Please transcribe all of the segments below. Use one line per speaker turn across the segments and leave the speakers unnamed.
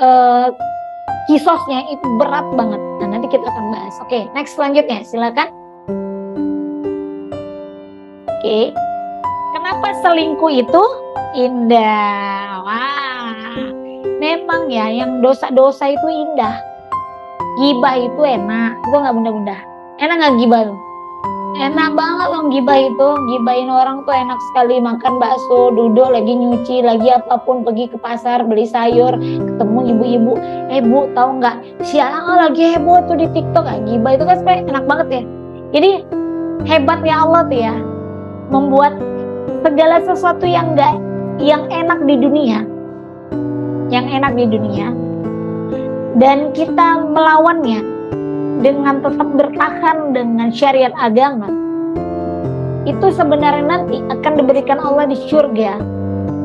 eh, kisosnya itu berat banget. Nah, nanti kita akan bahas. Oke, next selanjutnya, silakan. Oke, kenapa selingkuh itu indah? Wah, memang ya, yang dosa-dosa itu indah. Gibah itu enak, itu nggak bunda-bunda. Enak nggak gibah tuh? Enak banget loh gibah itu. Gibahin orang tuh enak sekali. Makan bakso, duduk lagi nyuci, lagi apapun, pergi ke pasar beli sayur, ketemu ibu-ibu. Bu, tahu nggak? Siang lagi heboh tuh di TikTok. Gibah itu kan sebenarnya enak banget ya. Jadi hebatnya Allah tuh ya, membuat segala sesuatu yang enak di dunia, dan kita melawannya dengan tetap bertahan dengan syariat agama, itu sebenarnya nanti akan diberikan Allah di surga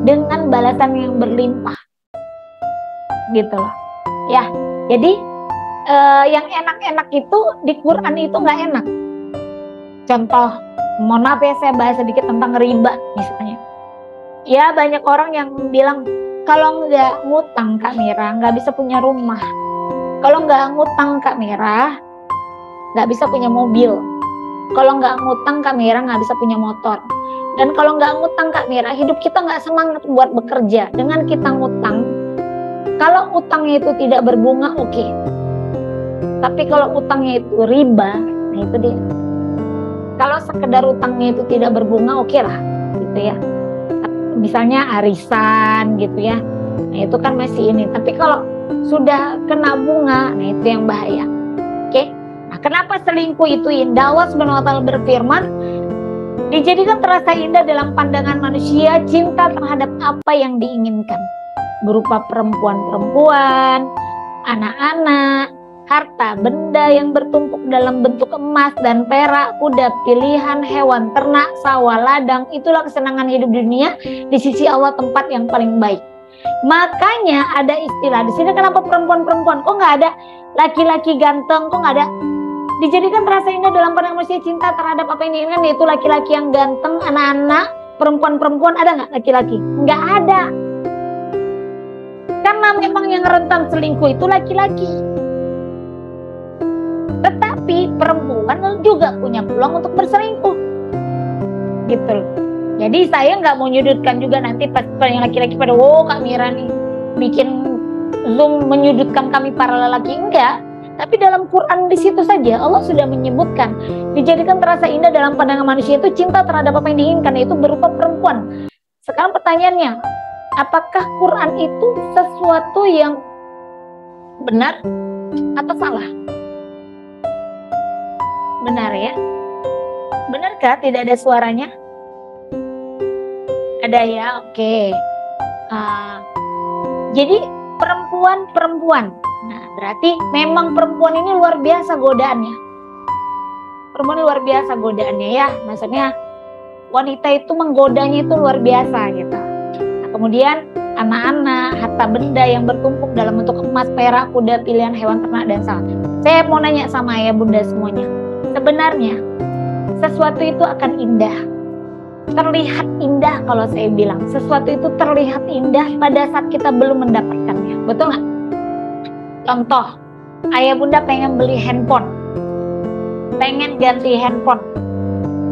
dengan balasan yang berlimpah, gitu loh ya. Jadi yang enak-enak itu di Quran itu nggak enak. Contoh, mohon maaf ya, saya bahas sedikit tentang riba misalnya. Ya, banyak orang yang bilang kalau nggak ngutang Kak Mira nggak bisa punya rumah, kalau nggak ngutang Kak Mira nggak bisa punya mobil, kalau nggak ngutang Kak Mira nggak bisa punya motor, dan kalau nggak ngutang Kak Mira hidup kita nggak semangat buat bekerja. Dengan kita ngutang, kalau utangnya itu tidak berbunga oke, tapi kalau utangnya itu riba, nah itu dia. Kalau sekedar utangnya itu tidak berbunga oke lah gitu ya, misalnya arisan gitu ya, nah itu kan masih ini. Tapi kalau sudah kena bunga, nah itu yang bahaya. Oke. Nah, kenapa selingkuh itu indah? Allah Subhanahu wa Ta'ala berfirman, dijadikan terasa indah dalam pandangan manusia cinta terhadap apa yang diinginkan, berupa perempuan-perempuan, anak-anak, harta benda yang bertumpuk dalam bentuk emas dan perak, kuda pilihan, hewan ternak, sawah, ladang. Itulah kesenangan hidup dunia di sisi Allah, tempat yang paling baik. Makanya ada istilah di sini, kenapa perempuan-perempuan? Kok nggak ada laki-laki ganteng? Kok nggak ada? Dijadikan terasa indah dalam pandangan manusia cinta terhadap apa yang diinginkan, yaitu laki-laki yang ganteng, anak-anak, perempuan-perempuan. Ada nggak laki-laki? Nggak ada. Karena memang yang rentan selingkuh itu laki-laki. Tetapi perempuan juga punya peluang untuk berselingkuh, gitu loh. Jadi saya nggak mau nyudutkan juga nanti pas yang laki-laki pada Kak Mira nih bikin Zoom menyudutkan kami para lelaki. Enggak. Tapi dalam Quran di situ saja Allah sudah menyebutkan dijadikan terasa indah dalam pandangan manusia itu cinta terhadap apa yang diinginkan, yaitu berupa perempuan. Sekarang pertanyaannya, apakah Quran itu sesuatu yang benar atau salah? Benar ya? Benarkah tidak ada suaranya? Ada ya, oke. Jadi perempuan. Nah, berarti memang perempuan ini luar biasa godaannya. Perempuan luar biasa godaannya ya. Maksudnya wanita itu menggodanya itu luar biasa gitu. Nah, kemudian anak-anak, harta benda yang bertumpuk dalam bentuk emas, perak, kuda pilihan, hewan ternak dan sawah. Saya mau nanya sama ayah bunda semuanya. Sebenarnya sesuatu itu akan indah, terlihat indah. Kalau saya bilang sesuatu itu terlihat indah pada saat kita belum mendapatkannya, betul nggak? Contoh, ayah bunda pengen beli handphone, pengen ganti handphone.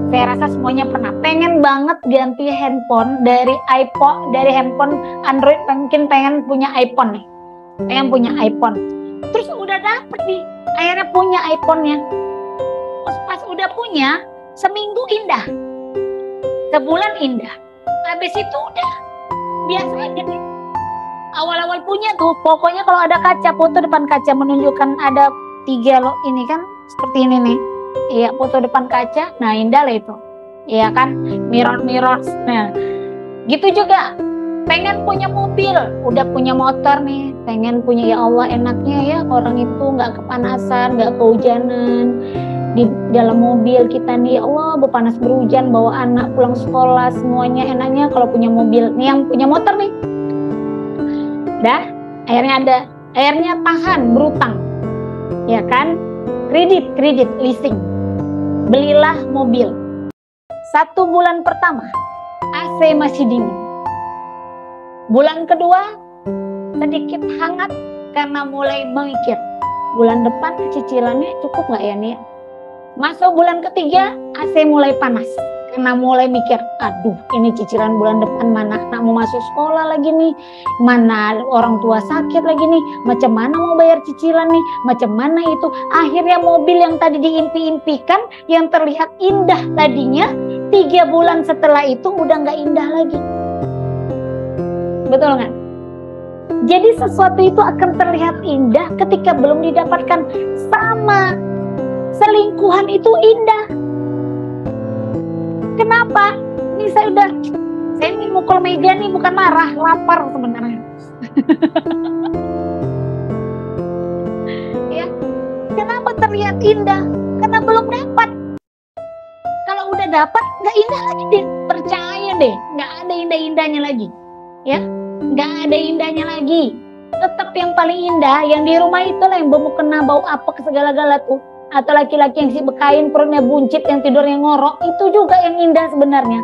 Saya rasa semuanya pernah pengen banget ganti handphone dari iPhone, dari handphone Android, mungkin pengen punya iPhone nih, pengen punya iPhone. Terus udah dapet nih, akhirnya punya iPhone-nya. Pas udah punya, seminggu indah, sebulan indah, habis itu udah biasa aja. Awal-awal punya tuh, pokoknya kalau ada kaca, foto depan kaca menunjukkan ada 3 loh, ini kan seperti ini nih, iya, foto depan kaca, nah indah lah itu, iya kan, mirror. Nah, gitu juga, pengen punya mobil, udah punya motor nih, pengen punya, ya Allah enaknya ya orang itu nggak kepanasan, nggak kehujanan. Di dalam mobil kita nih, ya Allah berpanas berhujan, bawa anak pulang sekolah, semuanya enaknya kalau punya mobil. Nih yang punya motor nih, dah akhirnya tahan berutang, ya kan, kredit leasing, belilah mobil. 1 bulan pertama AC masih dingin, bulan kedua sedikit hangat karena mulai memikir, bulan depan cicilannya cukup nggak ya nih? Masuk bulan ketiga, AC mulai panas karena mulai mikir, aduh ini cicilan bulan depan, mana anak mau masuk sekolah lagi nih, mana orang tua sakit lagi nih, macam mana mau bayar cicilan nih, macam mana itu. Akhirnya mobil yang tadi diimpi-impikan, yang terlihat indah tadinya, 3 bulan setelah itu udah nggak indah lagi. Betul nggak? Jadi sesuatu itu akan terlihat indah ketika belum didapatkan. Sama selingkuhan itu indah. Kenapa? Ini saya ini mukul meja nih, bukan marah, lapar sebenarnya. Ya, kenapa terlihat indah? Karena belum dapat. Kalau udah dapat, nggak indah lagi deh. Percaya deh, nggak ada indah-indahnya lagi. Ya, nggak ada indahnya lagi. Tetap yang paling indah, yang di rumah itulah yang kena bau apa ke segala-gala tuh. Atau laki-laki yang si bekain, perutnya buncit, yang tidurnya ngorok, itu juga yang indah sebenarnya.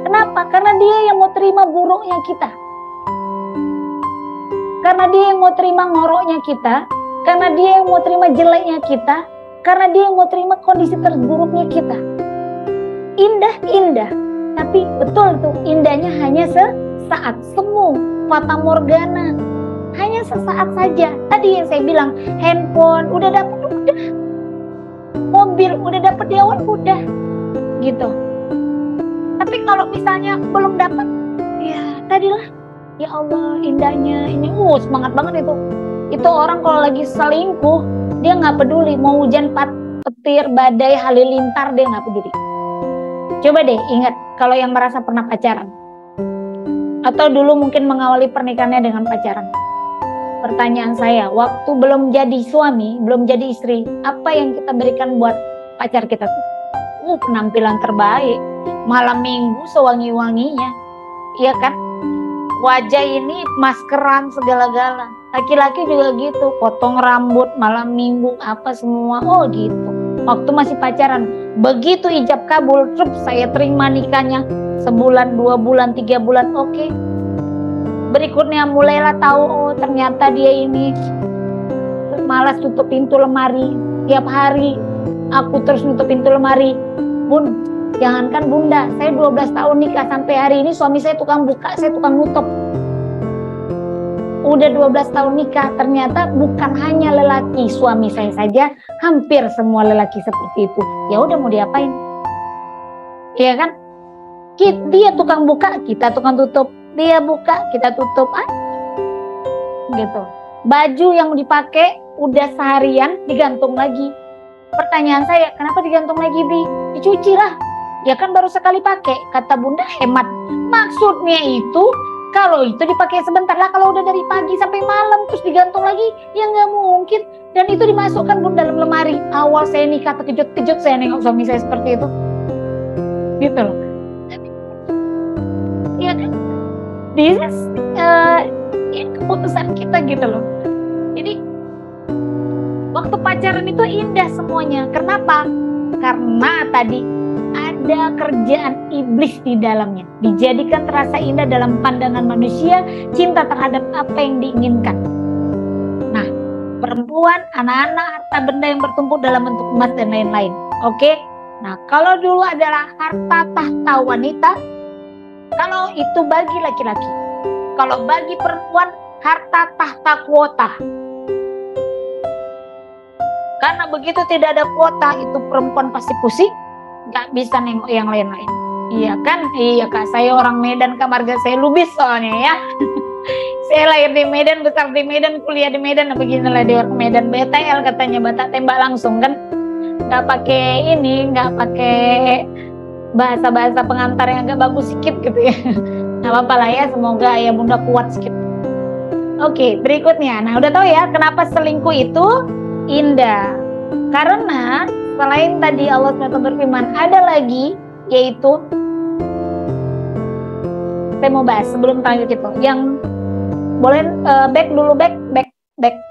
Kenapa? Karena dia yang mau terima buruknya kita. Karena dia yang mau terima ngoroknya kita. Karena dia yang mau terima jeleknya kita. Karena dia yang mau terima kondisi terburuknya kita. Indah. Tapi betul tuh, indahnya hanya sesaat. Semu, fata morgana. Hanya sesaat saja. Tadi yang saya bilang, handphone, udah dapet, udah. Mobil udah dapet di awal, udah gitu. Tapi kalau misalnya belum dapat, ya tadilah, ya Allah indahnya ini, semangat banget itu. Itu orang kalau lagi selingkuh, dia nggak peduli mau hujan petir, badai, halilintar, dia nggak peduli. Coba deh ingat kalau yang merasa pernah pacaran atau dulu mungkin mengawali pernikahannya dengan pacaran. Pertanyaan saya, waktu belum jadi suami, belum jadi istri, apa yang kita berikan buat pacar kita tuh? Penampilan terbaik, malam minggu sewangi-wanginya, iya kan? Wajah ini maskeran segala-gala. Laki-laki juga gitu, potong rambut, malam minggu, apa semua, gitu. Waktu masih pacaran, begitu ijab kabul, saya terima nikahnya, 1 bulan, 2 bulan, 3 bulan, oke. Berikutnya mulailah tahu, ternyata dia ini malas tutup pintu lemari. Tiap hari aku terus nutup pintu lemari. Bun, jangankan bunda, saya 12 tahun nikah, sampai hari ini suami saya tukang buka, saya tukang nutup. Udah 12 tahun nikah, ternyata bukan hanya lelaki suami saya saja, hampir semua lelaki seperti itu. Ya udah mau diapain? Iya kan? Dia tukang buka, kita tukang tutup. Dia buka, kita tutup, gitu. Baju yang dipakai udah seharian digantung lagi. Pertanyaan saya, kenapa digantung lagi, Bi? Dicuci lah. Ya kan baru sekali pakai. Kata bunda hemat. Maksudnya itu, kalau itu dipakai sebentar lah, kalau udah dari pagi sampai malam terus digantung lagi, ya nggak mungkin. Dan itu dimasukkan bunda dalam lemari. Awal saya nikah terkejut-kejut saya nengok suami saya seperti itu. Gitu loh. Ya kan? This is keputusan kita gitu loh. Jadi waktu pacaran itu indah semuanya. Kenapa? Karena tadi ada kerjaan iblis di dalamnya. Dijadikan terasa indah dalam pandangan manusia, cinta terhadap apa yang diinginkan. Nah, perempuan, anak-anak, harta benda yang bertumpuk dalam bentuk emas dan lain-lain. Oke? Nah, kalau dulu adalah harta tahta wanita, kalau itu bagi laki-laki. Kalau bagi perempuan, harta tahta kuota. Karena begitu tidak ada kuota, itu perempuan pasti pusing, nggak bisa nengok yang lain-lain. Iya kan? Iya kak, saya orang Medan, marga saya Lubis soalnya ya. Saya lahir di Medan, besar di Medan, kuliah di Medan, beginilah di orang Medan. BTL katanya, batak tembak langsung kan? Nggak pakai ini, nggak pakai bahasa-bahasa pengantar yang agak bagus sedikit gitu ya. Nggak apa-apa lah ya, semoga ayah bunda kuat sedikit. Oke, berikutnya. Nah udah tahu ya kenapa selingkuh itu indah. Karena selain tadi Allah SWT berfirman, ada lagi, yaitu saya mau bahas sebelum lanjut itu. Yang boleh back dulu, back.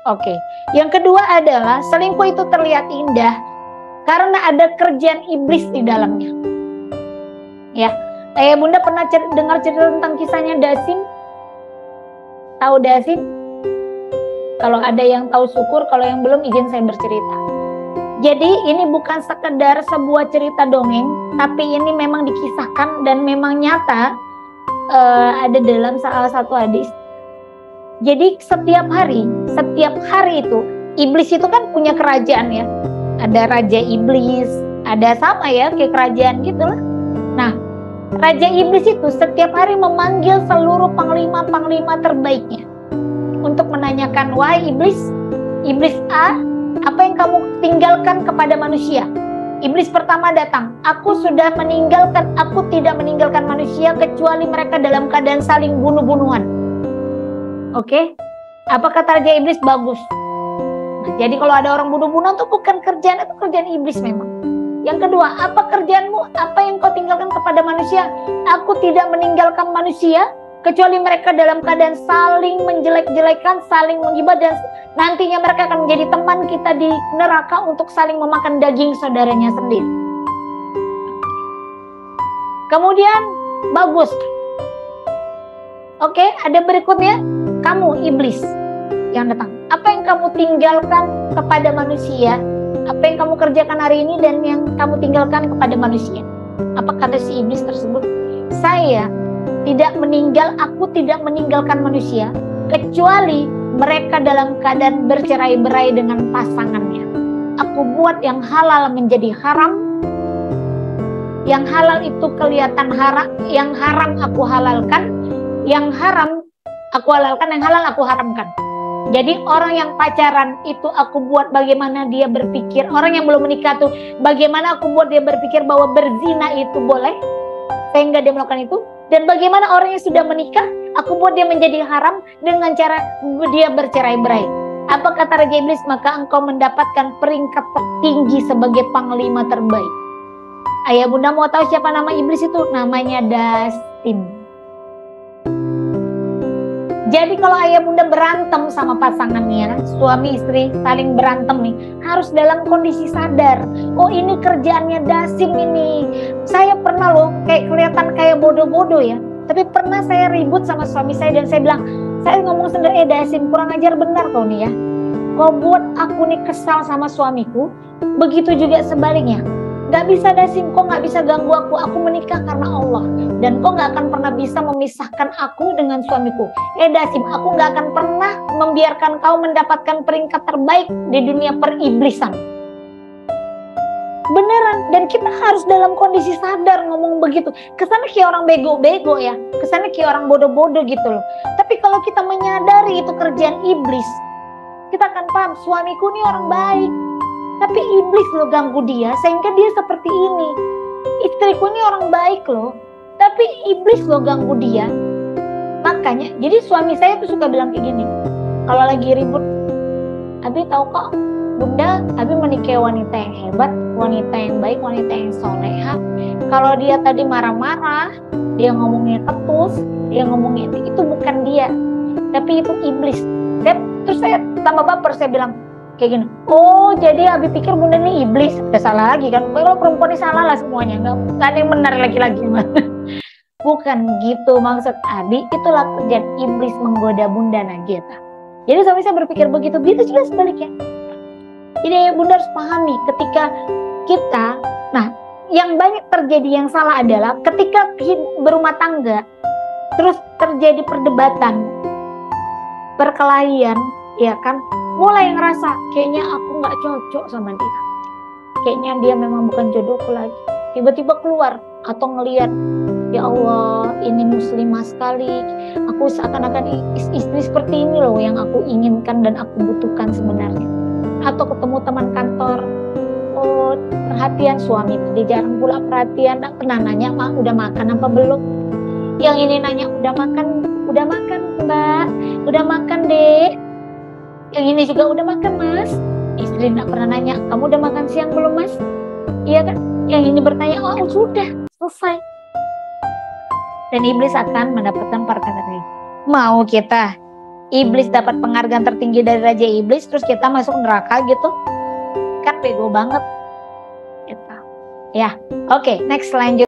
Oke. Yang kedua adalah selingkuh itu terlihat indah karena ada kerjaan iblis di dalamnya. Ya, ayah bunda pernah dengar cerita tentang kisahnya Dasim? Tahu Dasim? Kalau ada yang tahu syukur, kalau yang belum izin saya bercerita. Jadi ini bukan sekedar sebuah cerita dongeng, tapi ini memang dikisahkan dan memang nyata, ada dalam salah satu hadis. Jadi setiap hari itu iblis itu kan punya kerajaan ya. Ada raja iblis, ada sama ya kayak kerajaan gitu lah. Nah, raja iblis itu setiap hari memanggil seluruh panglima-panglima terbaiknya untuk menanyakan, wahai iblis A, apa yang kamu tinggalkan kepada manusia? Iblis pertama datang, aku tidak meninggalkan manusia kecuali mereka dalam keadaan saling bunuh-bunuhan. Oke? Apa kata raja iblis? Bagus. Nah, jadi kalau ada orang bunuh-bunuhan itu bukan kerjaan, itu kerjaan iblis memang. Yang kedua, apa kerjaanmu? Apa yang kau tinggalkan kepada manusia? Aku tidak meninggalkan manusia kecuali mereka dalam keadaan saling menjelek-jelekan, saling menghibah, dan nantinya mereka akan menjadi teman kita di neraka untuk saling memakan daging saudaranya sendiri. Kemudian, bagus. Oke, ada berikutnya. Kamu iblis yang datang. Apa yang kamu tinggalkan kepada manusia? Apa yang kamu kerjakan hari ini dan yang kamu tinggalkan kepada manusia? Apa kata si iblis tersebut? Aku tidak meninggalkan manusia kecuali mereka dalam keadaan bercerai-berai dengan pasangannya. Aku buat yang halal menjadi haram, yang halal itu kelihatan haram, yang haram aku halalkan, yang haram aku halalkan, yang halal aku haramkan. Jadi orang yang pacaran itu aku buat bagaimana dia berpikir, orang yang belum menikah tuh bagaimana aku buat dia berpikir bahwa berzina itu boleh sehingga dia melakukan itu. Dan bagaimana orang yang sudah menikah, aku buat dia menjadi haram dengan cara dia bercerai-berai. Apa kata Raja Iblis? Maka engkau mendapatkan peringkat tertinggi sebagai panglima terbaik. Ayah bunda mau tahu siapa nama iblis itu? Namanya Dasim. Jadi kalau ayah bunda berantem sama pasangannya, suami istri saling berantem nih, harus dalam kondisi sadar. Oh, ini kerjaannya Dasim ini. Saya pernah loh kayak kelihatan kayak bodoh-bodoh ya. Tapi pernah saya ribut sama suami saya dan saya bilang, saya ngomong sendiri, Dasim kurang ajar benar kau nih ya. Kau buat aku nih kesal sama suamiku, begitu juga sebaliknya. Gak bisa Dasim, kok gak bisa ganggu aku menikah karena Allah. Dan kok gak akan pernah bisa memisahkan aku dengan suamiku. Dasim, aku gak akan pernah membiarkan kau mendapatkan peringkat terbaik di dunia periblisan. Beneran, dan kita harus dalam kondisi sadar ngomong begitu. Kesannya kayak orang bego-bego ya, kesannya kayak orang bodoh-bodoh gitu loh. Tapi kalau kita menyadari itu kerjaan iblis, kita akan paham, suamiku ini orang baik. Tapi iblis lo ganggu dia sehingga dia seperti ini. Istriku ini orang baik loh, tapi iblis lo ganggu dia. Makanya, jadi suami saya tuh suka bilang kayak gini. Kalau lagi ribut, Abi tahu kok, bunda, Abi menikahi wanita yang hebat, wanita yang baik, wanita yang soleha. Kalau dia tadi marah-marah, dia ngomongnya ketus, dia ngomongnya itu bukan dia, tapi itu iblis. Terus saya tambah baper, saya bilang, kayak gini, oh jadi Abi pikir bunda ini iblis. Udah salah lagi kan, kalau perempuan ini salah lah semuanya, nggak ada yang benar lagi-lagi. Bukan gitu maksud Abi, itulah kerjaan iblis menggoda bunda Nagita. Jadi suami saya berpikir begitu juga sebaliknya. Jadi bunda harus pahami ketika kita, nah yang banyak terjadi yang salah adalah ketika berumah tangga, terus terjadi perdebatan, perkelahian, ya kan, mulai ngerasa kayaknya aku nggak cocok sama dia, kayaknya dia memang bukan jodohku lagi. Tiba-tiba keluar atau ngelihat, ya Allah ini muslimah sekali, aku seakan-akan istri seperti ini loh yang aku inginkan dan aku butuhkan sebenarnya. Atau ketemu teman kantor, oh perhatian suami, dia jarang pula perhatian, nggak pernah nanya udah makan apa belum. Yang ini nanya udah makan mbak, udah makan dek. Yang ini juga udah makan mas. Istri nggak pernah nanya, kamu udah makan siang belum mas? Iya kan? Yang ini bertanya, oh sudah selesai. Dan iblis akan mendapatkan perkataan. Mau kita iblis dapat penghargaan tertinggi dari Raja Iblis, terus kita masuk neraka gitu? Kan bego banget. Gitu. Ya, oke, next lanjut.